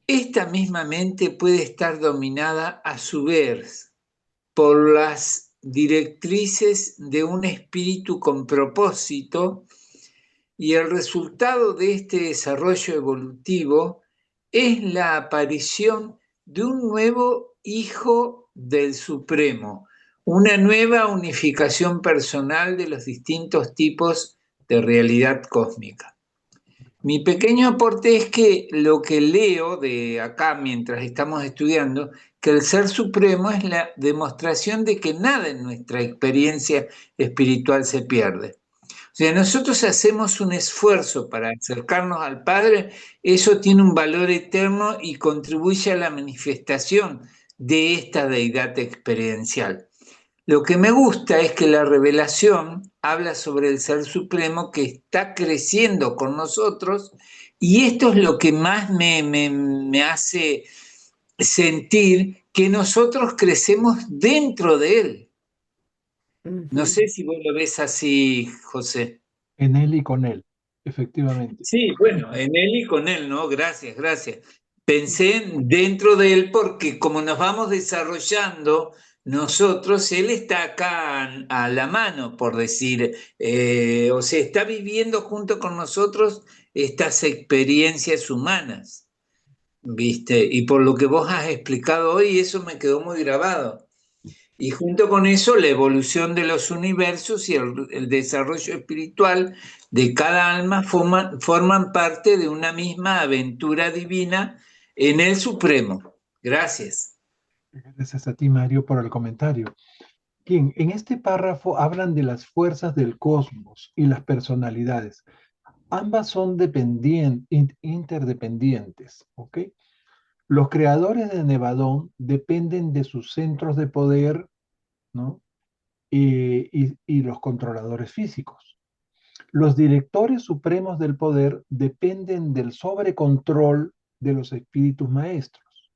J: Esta misma mente puede estar dominada a su vez por las directrices de un espíritu con propósito, y el resultado de este desarrollo evolutivo es la aparición de un nuevo Hijo del Supremo, una nueva unificación personal de los distintos tipos de realidad cósmica. Mi pequeño aporte es que lo que leo de acá mientras estamos estudiando, que el Ser Supremo es la demostración de que nada en nuestra experiencia espiritual se pierde. O sea, nosotros hacemos un esfuerzo para acercarnos al Padre, eso tiene un valor eterno y contribuye a la manifestación de esta deidad experiencial. Lo que me gusta es que la revelación habla sobre el Ser Supremo que está creciendo con nosotros, y esto es lo que más me hace sentir que nosotros crecemos dentro de Él. No sé si vos lo ves así, José.
A: En él y con él, efectivamente.
J: Sí, bueno, en él y con él, ¿no? Gracias, gracias. Pensé dentro de él porque como nos vamos desarrollando nosotros, él está acá a la mano, por decir, o sea, está viviendo junto con nosotros estas experiencias humanas, ¿viste? Y por lo que vos has explicado hoy, eso me quedó muy grabado. Y junto con eso, la evolución de los universos y el desarrollo espiritual de cada alma forman parte de una misma aventura divina en el Supremo. Gracias.
A: Gracias a ti, Mario, por el comentario. Bien, en este párrafo hablan de las fuerzas del cosmos y las personalidades. Ambas son interdependientes, ¿ok? Los creadores de Nevadón dependen de sus centros de poder, ¿no? Y los controladores físicos. Los directores supremos del poder dependen del sobrecontrol de los espíritus maestros.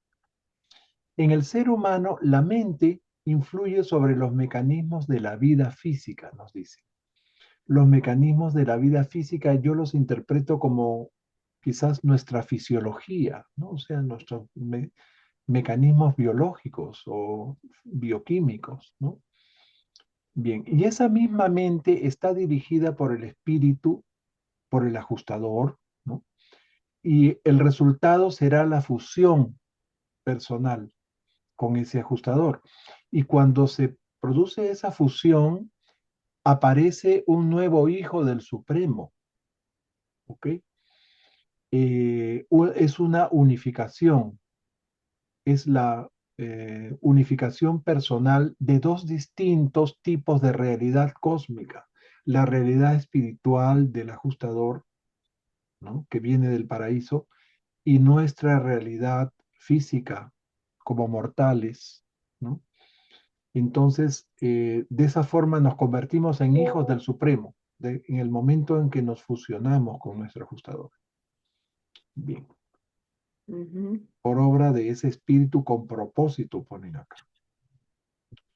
A: En el ser humano, la mente influye sobre los mecanismos de la vida física, nos dice. Los mecanismos de la vida física yo los interpreto como quizás nuestra fisiología, ¿no? O sea, nuestros mecanismos biológicos o bioquímicos, ¿no? Bien, y esa misma mente está dirigida por el espíritu, por el ajustador, ¿no? Y el resultado será la fusión personal con ese ajustador. Y cuando se produce esa fusión, aparece un nuevo hijo del Supremo, ¿ok? Es una unificación, es la unificación personal de dos distintos tipos de realidad cósmica. La realidad espiritual del ajustador, ¿no? Que viene del paraíso, y nuestra realidad física como mortales, ¿no? Entonces, de esa forma nos convertimos en hijos del Supremo, en el momento en que nos fusionamos con nuestro ajustador. Bien. Por obra de ese espíritu con propósito, ponen acá.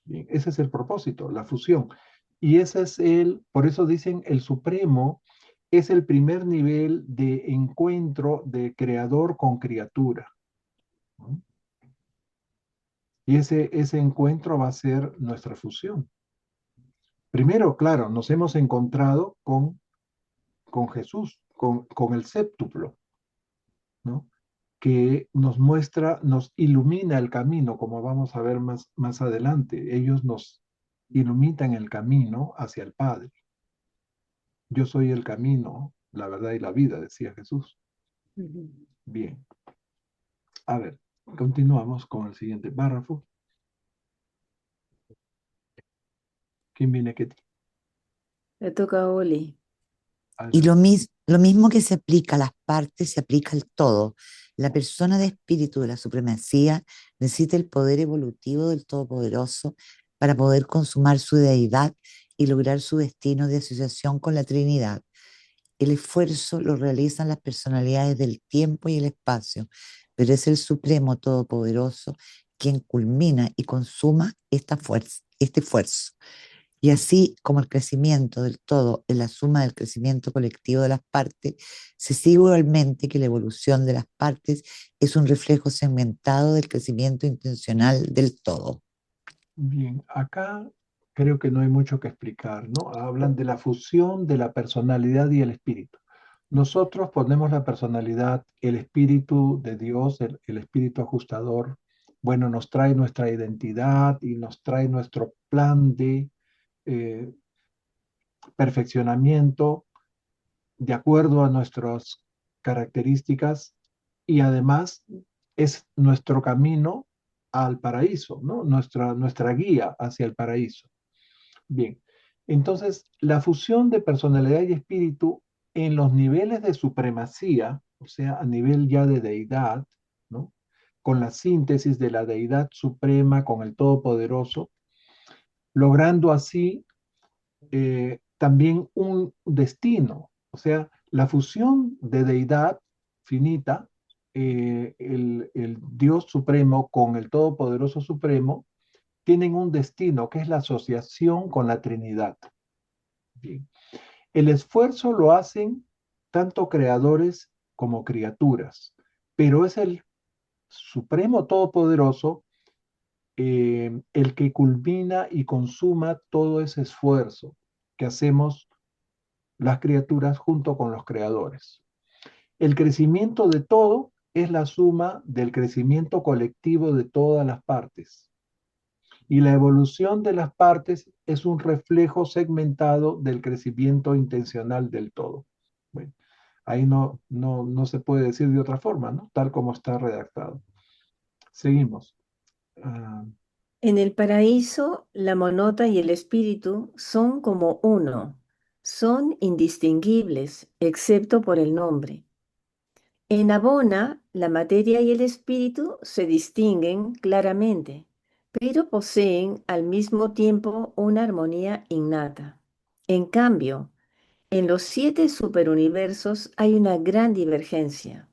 A: Bien, ese es el propósito, la fusión. Y ese es por eso dicen el supremo es el primer nivel de encuentro de creador con criatura, ¿no? Y ese encuentro va a ser nuestra fusión. Primero, claro, nos hemos encontrado con Jesús, con el séptuplo, ¿no? Que nos muestra, nos ilumina el camino, como vamos a ver más adelante. Ellos nos iluminan el camino hacia el Padre. Yo soy el camino, la verdad y la vida, decía Jesús. Bien, a ver, continuamos con el siguiente párrafo. ¿Quién viene aquí?
B: Le toca a Oli.
F: Y lo mismo que se aplica a las partes, se aplica al todo. La persona de espíritu de la supremacía necesita el poder evolutivo del Todopoderoso para poder consumar su deidad y lograr su destino de asociación con la Trinidad. El esfuerzo lo realizan las personalidades del tiempo y el espacio, pero es el Supremo Todopoderoso quien culmina y consuma este esfuerzo. Y así como el crecimiento del todo es la suma del crecimiento colectivo de las partes, se sigue igualmente que la evolución de las partes es un reflejo segmentado del crecimiento intencional del todo.
A: Bien, acá creo que no hay mucho que explicar, ¿no? Hablan de la fusión de la personalidad y el espíritu. Nosotros ponemos la personalidad, el espíritu de Dios, el espíritu ajustador, bueno, nos trae nuestra identidad y nos trae nuestro plan de eh, perfeccionamiento de acuerdo a nuestras características y además es nuestro camino al paraíso, ¿no? Nuestra guía hacia el paraíso. Bien, entonces la fusión de personalidad y espíritu en los niveles de supremacía, o sea, a nivel ya de deidad, ¿no? Con la síntesis de la deidad suprema con el Todopoderoso, logrando así también un destino, o sea, la fusión de deidad finita, el Dios supremo con el Todopoderoso Supremo, tienen un destino que es la asociación con la Trinidad. Bien. El esfuerzo lo hacen tanto creadores como criaturas, pero es el Supremo Todopoderoso el que culmina y consuma todo ese esfuerzo que hacemos las criaturas junto con los creadores. El crecimiento de todo es la suma del crecimiento colectivo de todas las partes. Y la evolución de las partes es un reflejo segmentado del crecimiento intencional del todo. Bueno, ahí no se puede decir de otra forma, ¿no? Tal como está redactado. Seguimos.
B: En el paraíso, la monota y el espíritu son como uno, son indistinguibles, excepto por el nombre. En Abona, la materia y el espíritu se distinguen claramente, pero poseen al mismo tiempo una armonía innata. En cambio, en los 7 superuniversos hay una gran divergencia,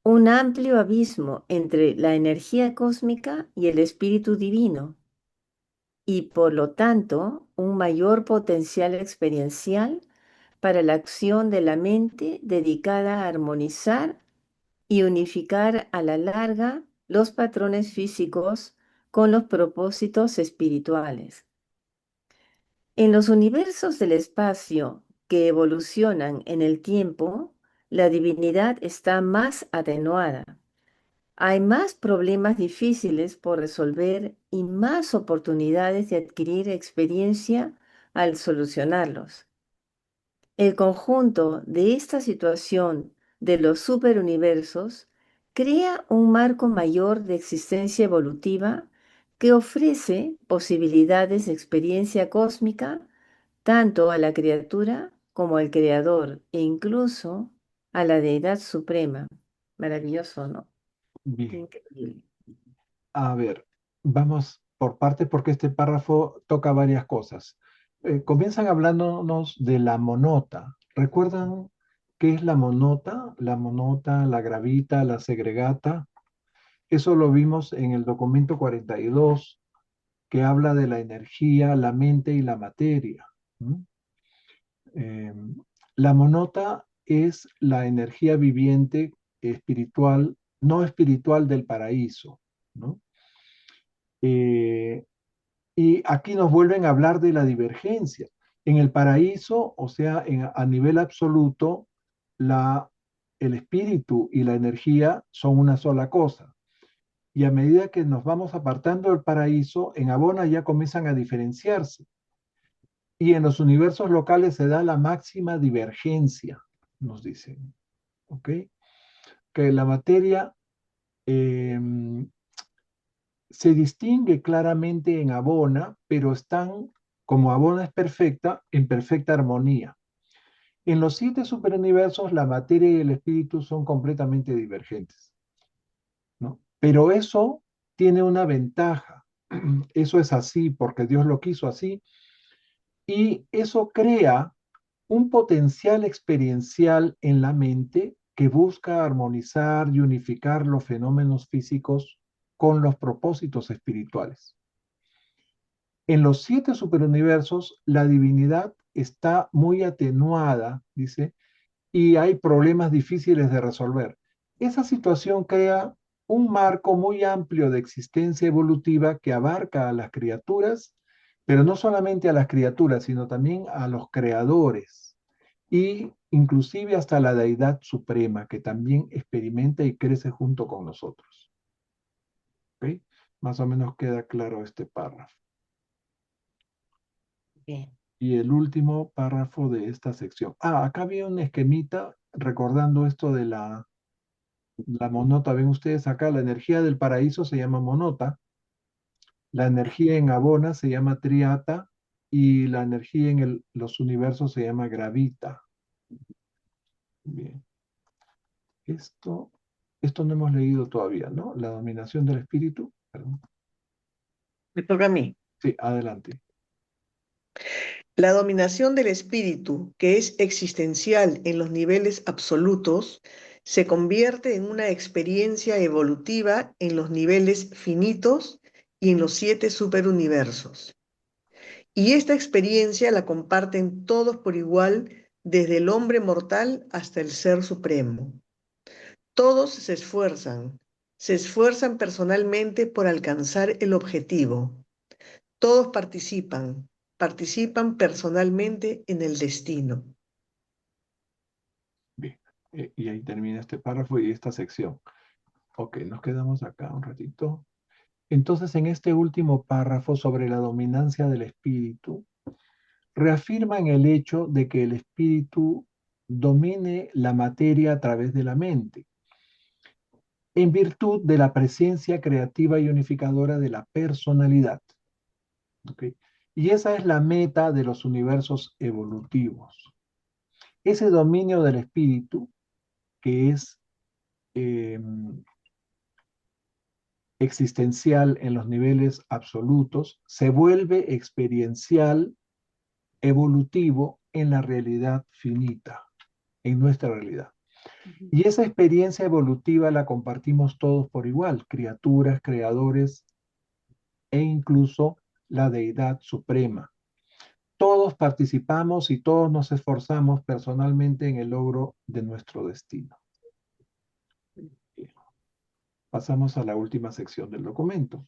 B: un amplio abismo entre la energía cósmica y el espíritu divino, y por lo tanto un mayor potencial experiencial para la acción de la mente dedicada a armonizar y unificar a la larga los patrones físicos con los propósitos espirituales. En los universos del espacio que evolucionan en el tiempo, la divinidad está más atenuada. Hay más problemas difíciles por resolver y más oportunidades de adquirir experiencia al solucionarlos. El conjunto de esta situación de los superuniversos crea un marco mayor de existencia evolutiva que ofrece posibilidades de experiencia cósmica tanto a la criatura como al creador e incluso a la deidad suprema. Maravilloso, ¿no?
A: Bien.
B: Increíble.
A: A ver, vamos por partes porque este párrafo toca varias cosas. Comienzan hablándonos de la monota. ¿Recuerdan qué es la monota? La monota, la gravita, la segregata. Eso lo vimos en el documento 42, que habla de la energía, la mente y la materia. La monota es la energía viviente espiritual, no espiritual del paraíso, ¿no? Y aquí nos vuelven a hablar de la divergencia. En el paraíso, o sea, a nivel absoluto, el espíritu y la energía son una sola cosa. Y a medida que nos vamos apartando del paraíso, en Abona ya comienzan a diferenciarse. Y en los universos locales se da la máxima divergencia, nos dicen. ¿Ok? Que la materia se distingue claramente en Abona, pero están, como Abona es perfecta, en perfecta armonía. En los 7 superuniversos, la materia y el espíritu son completamente divergentes, ¿no? Pero eso tiene una ventaja. Eso es así porque Dios lo quiso así. Y eso crea un potencial experiencial en la mente que busca armonizar y unificar los fenómenos físicos con los propósitos espirituales. En los 7 superuniversos, la divinidad está muy atenuada, dice, y hay problemas difíciles de resolver. Esa situación crea un marco muy amplio de existencia evolutiva que abarca a las criaturas, pero no solamente a las criaturas, sino también a los creadores y inclusive hasta la deidad suprema que también experimenta y crece junto con nosotros. ¿Okay? Más o menos queda claro este párrafo.
B: Bien.
A: Y el último párrafo de esta sección. Acá había un esquemita recordando esto de la monota. Ven ustedes acá, la energía del paraíso se llama monota, la energía en Abona se llama triata y la energía en los universos se llama gravita. Bien. Esto no hemos leído todavía, ¿no? La dominación del espíritu. Perdón.
D: Me toca a mí.
A: Sí, adelante.
D: La dominación del espíritu, que es existencial en los niveles absolutos, se convierte en una experiencia evolutiva en los niveles finitos y en los 7 superuniversos. Y esta experiencia la comparten todos por igual, desde el hombre mortal hasta el ser supremo. Todos se esfuerzan personalmente por alcanzar el objetivo. Todos participan personalmente en el destino.
A: Bien. Y ahí termina este párrafo y esta sección. Ok, nos quedamos acá un ratito. Entonces, en este último párrafo sobre la dominancia del espíritu, reafirman el hecho de que el espíritu domine la materia a través de la mente, en virtud de la presencia creativa y unificadora de la personalidad. ¿Okay? Y esa es la meta de los universos evolutivos. Ese dominio del espíritu, que es existencial en los niveles absolutos, se vuelve experiencial, evolutivo en la realidad finita, en nuestra realidad. Y esa experiencia evolutiva la compartimos todos por igual, criaturas, creadores e incluso la deidad suprema. Todos participamos y todos nos esforzamos personalmente en el logro de nuestro destino. Pasamos a la última sección del documento.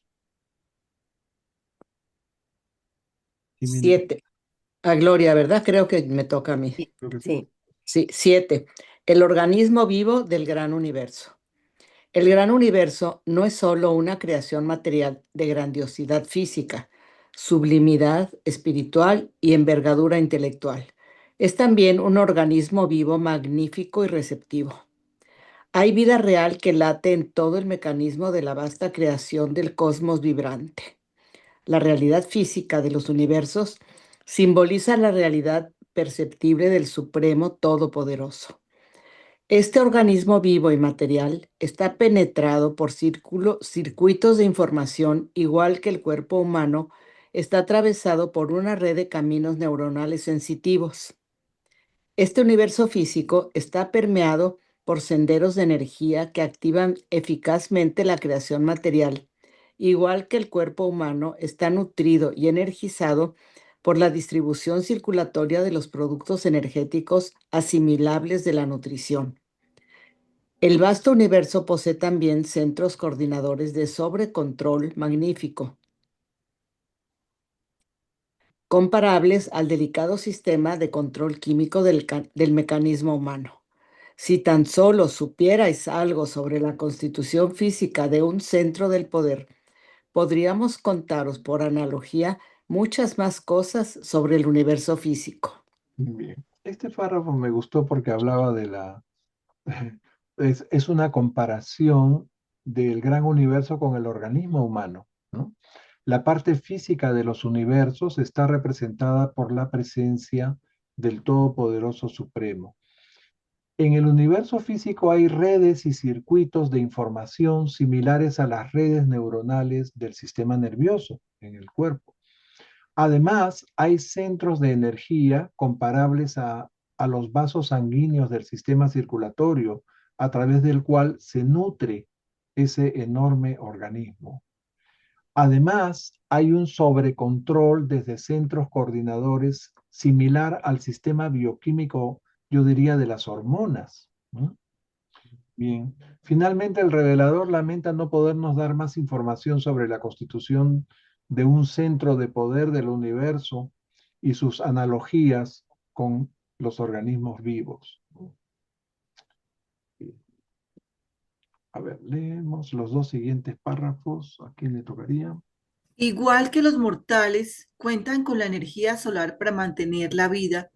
C: 7. A Gloria, ¿verdad? Creo que me toca a mí.
A: Creo que
B: Sí.
C: Sí, 7. El organismo vivo del gran universo. El gran universo no es solo una creación material de grandiosidad física, sublimidad espiritual y envergadura intelectual. Es también un organismo vivo magnífico y receptivo. Hay vida real que late en todo el mecanismo de la vasta creación del cosmos vibrante. La realidad física de los universos simboliza la realidad perceptible del Supremo Todopoderoso. Este organismo vivo y material está penetrado por circuitos de información, igual que el cuerpo humano está atravesado por una red de caminos neuronales sensitivos. Este universo físico está permeado por senderos de energía que activan eficazmente la creación material igual que el cuerpo humano, está nutrido y energizado por la distribución circulatoria de los productos energéticos asimilables de la nutrición. El vasto universo posee también centros coordinadores de sobrecontrol magnífico, comparables al delicado sistema de control químico del mecanismo humano. Si tan solo supierais algo sobre la constitución física de un centro del poder, podríamos contaros por analogía muchas más cosas sobre el universo físico.
A: Bien. Este párrafo me gustó porque hablaba es una comparación del gran universo con el organismo humano, ¿no? La parte física de los universos está representada por la presencia del Todopoderoso Supremo. En el universo físico hay redes y circuitos de información similares a las redes neuronales del sistema nervioso en el cuerpo. Además, hay centros de energía comparables a los vasos sanguíneos del sistema circulatorio, a través del cual se nutre ese enorme organismo. Además, hay un sobrecontrol desde centros coordinadores similar al sistema bioquímico, yo diría, de las hormonas, ¿no? Bien. Finalmente, el revelador lamenta no podernos dar más información sobre la constitución de un centro de poder del universo y sus analogías con los organismos vivos. A ver, leemos los dos siguientes párrafos. ¿A quién le tocaría?
E: Igual que los mortales cuentan con la energía solar para mantener la vida,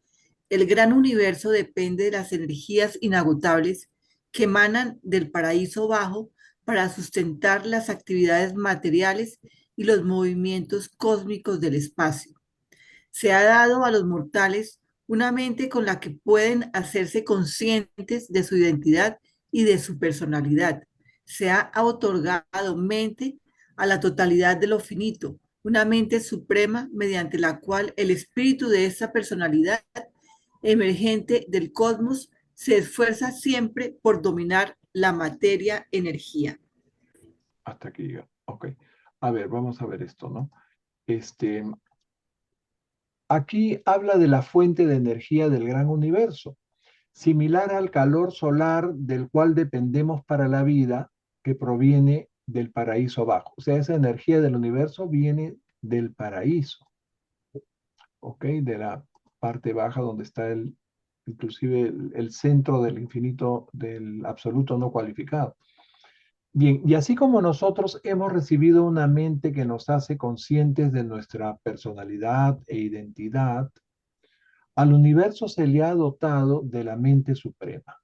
E: el gran universo depende de las energías inagotables que emanan del paraíso bajo para sustentar las actividades materiales y los movimientos cósmicos del espacio. Se ha dado a los mortales una mente con la que pueden hacerse conscientes de su identidad y de su personalidad. Se ha otorgado mente a la totalidad de lo finito, una mente suprema mediante la cual el espíritu de esa personalidad emergente del cosmos se esfuerza siempre por dominar la materia energía.
A: Hasta aquí yo. Ok. A ver, vamos a ver esto, ¿no? Aquí habla de la fuente de energía del gran universo, similar al calor solar del cual dependemos para la vida, que proviene del paraíso bajo. O sea, esa energía del universo viene del paraíso, ¿ok? De la parte baja donde está inclusive el centro del infinito, del absoluto no cualificado. Bien, y así como nosotros hemos recibido una mente que nos hace conscientes de nuestra personalidad e identidad, al universo se le ha dotado de la mente suprema,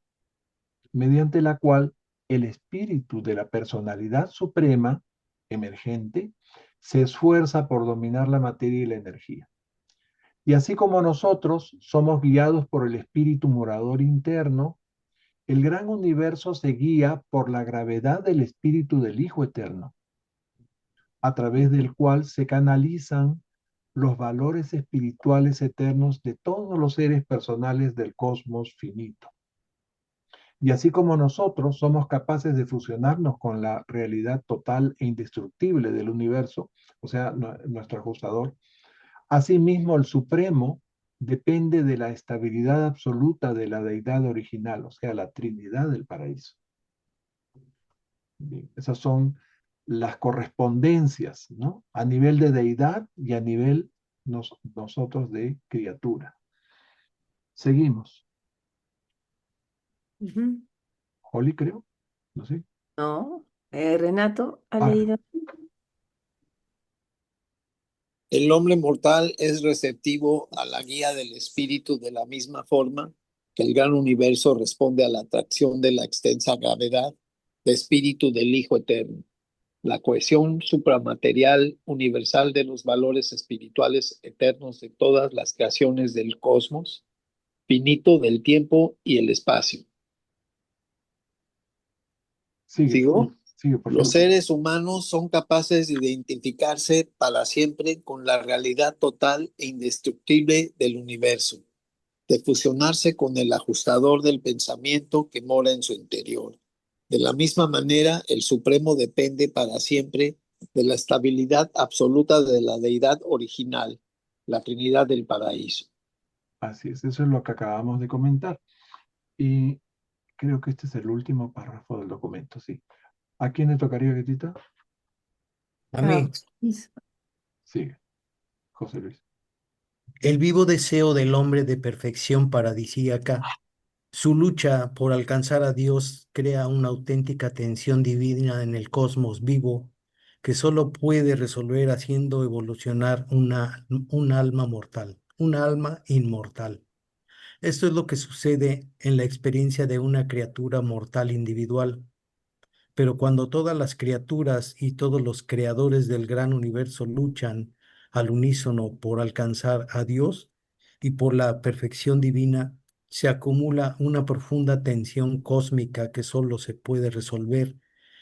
A: mediante la cual el espíritu de la personalidad suprema emergente se esfuerza por dominar la materia y la energía. Y así como nosotros somos guiados por el espíritu morador interno, el gran universo se guía por la gravedad del espíritu del Hijo Eterno, a través del cual se canalizan los valores espirituales eternos de todos los seres personales del cosmos finito. Y así como nosotros somos capaces de fusionarnos con la realidad total e indestructible del universo, o sea, nuestro ajustador, asimismo el Supremo depende de la estabilidad absoluta de la deidad original, o sea, la Trinidad del paraíso. Bien, esas son las correspondencias, ¿no? A nivel de deidad y a nivel nosotros de criatura. Seguimos. Holly, creo. No sé.
B: No, Renato ha
A: Ah,
B: leído.
H: El hombre mortal es receptivo a la guía del espíritu de la misma forma que el gran universo responde a la atracción de la extensa gravedad de espíritu del Hijo Eterno. La cohesión supramaterial universal de los valores espirituales eternos de todas las creaciones del cosmos, finito del tiempo y el espacio. ¿Sigo?
A: Sigue, por
H: Los
A: favor.
H: seres humanos son capaces de identificarse para siempre con la realidad total e indestructible del universo, de fusionarse con el ajustador del pensamiento que mora en su interior. De la misma manera, el Supremo depende para siempre de la estabilidad absoluta de la deidad original, la Trinidad del paraíso.
A: Así es, eso es lo que acabamos de comentar. Y creo que este es el último párrafo del documento, sí. ¿A quién le tocaría, Guetita?
I: A mí,
A: Sigue, José Luis.
I: el vivo deseo del hombre de perfección paradisíaca, su lucha por alcanzar a Dios crea una auténtica tensión divina en el cosmos vivo que solo puede resolver haciendo evolucionar un alma mortal, un alma inmortal. Esto es lo que sucede en la experiencia de una criatura mortal individual. Pero cuando todas las criaturas y todos los creadores del gran universo luchan al unísono por alcanzar a Dios y por la perfección divina, se acumula una profunda tensión cósmica que solo se puede resolver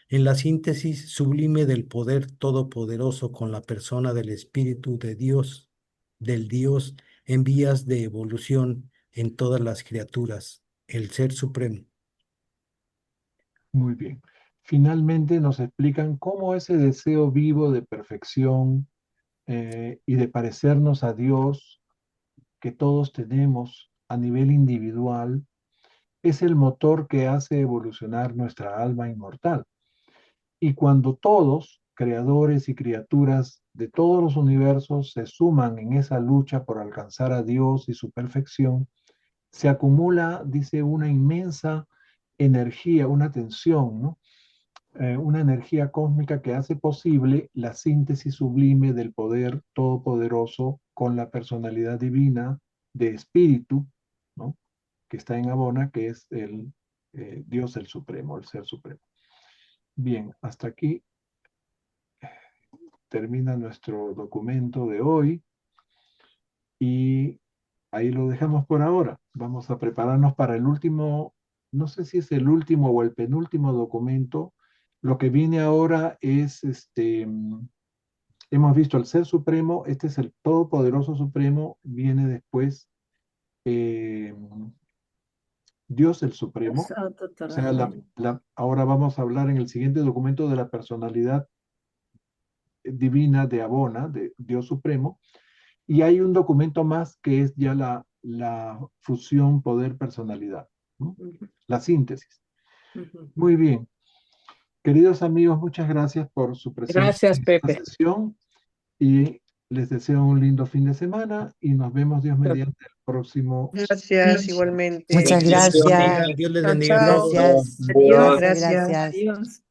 I: en la síntesis sublime del poder todopoderoso con la persona del Espíritu de Dios, del Dios en vías de evolución en todas las criaturas, el Ser Supremo.
A: Muy bien. Finalmente nos explican cómo ese deseo vivo de perfección y de parecernos a Dios que todos tenemos a nivel individual es el motor que hace evolucionar nuestra alma inmortal. Y cuando todos, creadores y criaturas de todos los universos, se suman en esa lucha por alcanzar a Dios y su perfección, se acumula, dice, una inmensa energía, una tensión, ¿no? Una energía cósmica que hace posible la síntesis sublime del poder todopoderoso con la personalidad divina de espíritu, ¿no? Que está en Abona, que es el Dios el Supremo, el Ser Supremo. Bien, hasta aquí termina nuestro documento de hoy y ahí lo dejamos por ahora. Vamos a prepararnos para el último, no sé si es el último o el penúltimo documento. Lo que viene ahora es, hemos visto el Ser Supremo, este es el Todopoderoso Supremo, viene después Dios el Supremo. O sea, ahora vamos a hablar en el siguiente documento de la personalidad divina de Abona, de Dios Supremo. Y hay un documento más que es ya la fusión poder-personalidad, ¿no? La síntesis. Muy bien. Queridos amigos, muchas gracias por su presencia en esta sesión y les deseo un lindo fin de semana y nos vemos, Dios mediante, el próximo.
D: Gracias, igualmente.
F: Muchas gracias.
I: Dios les bendiga a todos.
F: Gracias.
B: Adiós.
F: Gracias.
B: Adiós.